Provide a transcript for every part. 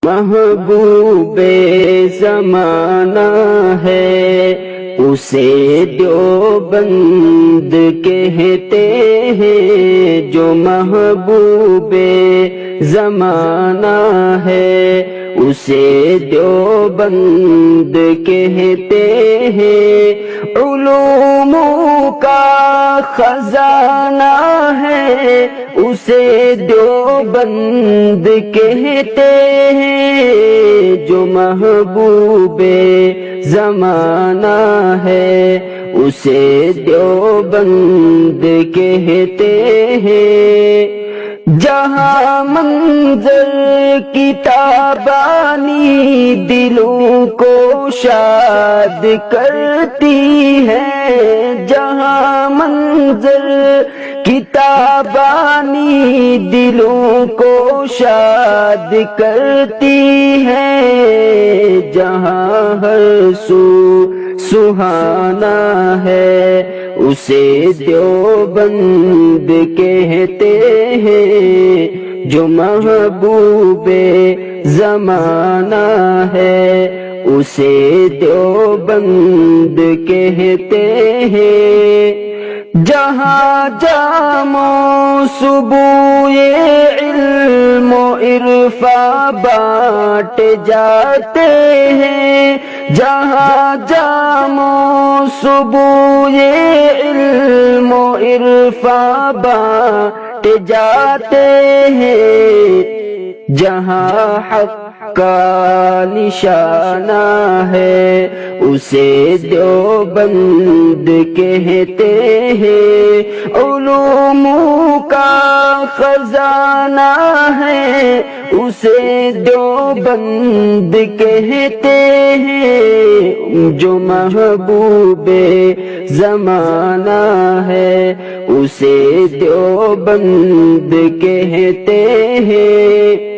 محبوب زمانہ ہے، اسے دیوبند کہتے ہیں۔ جو محبوب زمانہ ہے، اسے دیوبند کہتے ہیں۔ علوم کا خزانہ ہے، اسے دیوبند کہتے ہیں۔ جو محبوب زمانہ ہے، اسے دیوبند کہتے ہیں۔ جہاں منظر کتابانی دلوں کو شاد کرتی ہے، جہاں منظر کتابانی دلوں کو شاد کرتی ہے، جہاں ہر سو سہانا ہے، اسے دیوبند کہتے ہیں۔ جو محبوب زمانہ ہے، اسے دیوبند کہتے ہیں۔ جہاں جام و سبوئے علم و عرفاں بانٹے جاتے ہیں، جہاں جام و سبوئے علم و عرفاں بانٹے جاتے ہیں، جہاں حق کا نشانہ ہے، اسے دیوبند کہتے ہیں۔ علوم کا خزانہ ہے، اسے دیوبند کہتے ہیں۔ جو محبوب زمانہ ہے، اسے دیوبند کہتے ہیں۔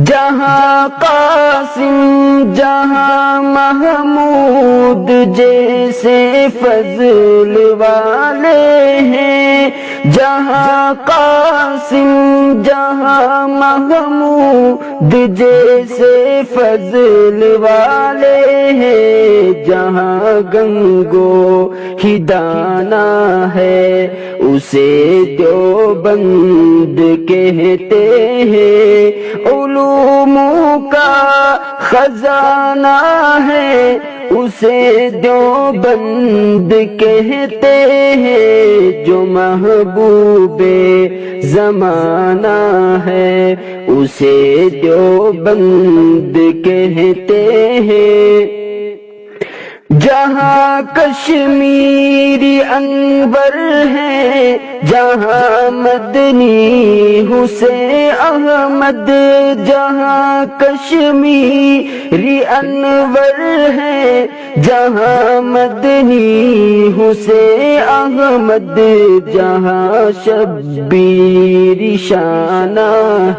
جہاں قاسم جہاں محمود جیسے فضل والے ہیں، جہاں قاسم جہاں محمود جیسے فضل والے ہیں، جہاں گنگو ہی دانا ہے، اسے دیوبند کہتے ہیں۔ علوم کا خزانہ ہے، اسے دیوبند کہتے ہیں۔ جو محبوب زمانہ ہے، اسے دیوبند کہتے ہیں۔ جہاں کشمیری انور ہے، جہاں مدنی حسین احمد، جہاں کشمیری انور ہے، جہاں مدنی حسین احمد، جہاں شبیر شانہ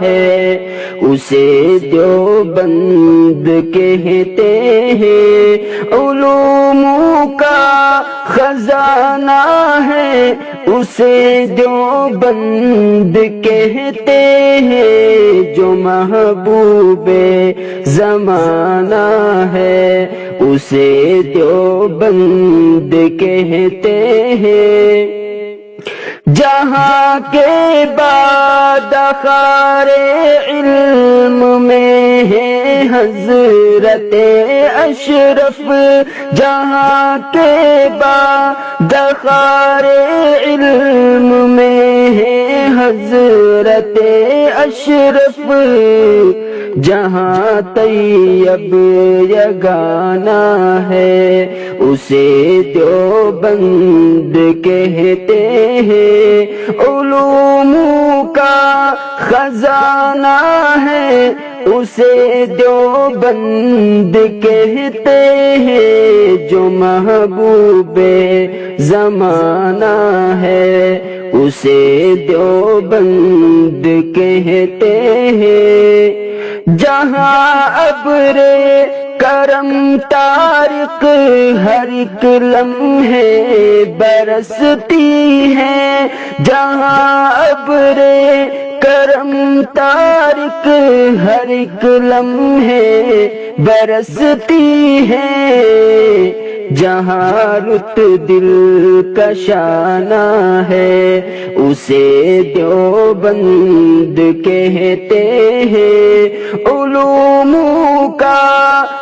ہے، اسے دیوبند کہتے ہیں۔ علوم کا خزانہ ہے، اسے دیوبند کہتے ہیں۔ جو محبوب زمانہ ہے، اسے دیوبند کہتے ہیں۔ جہاں کے بعد خار علم میں ہے حضرت اشرف، جہاں کے بعد خار علم میں ہے حضرت اشرف، جہاں طیب یگانہ ہے، اسے دیوبند کہتے ہیں۔ علوم کا خزانہ ہے، اسے دیوبند کہتے ہیں۔ جو محبوب زمانہ ہے، اسے دیوبند کہتے ہیں۔ جہاں ابر کرم طارق ہر ایک لمحے برستی ہے، جہاں ابر کرم تارک ہر ایک لمحے برستی ہے، جہاں رت دل کا شانہ ہے اسے دیوبند کہتے ہیں، علوم کا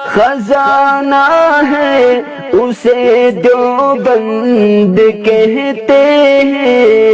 خزانہ ہے اسے دیوبند کہتے ہیں۔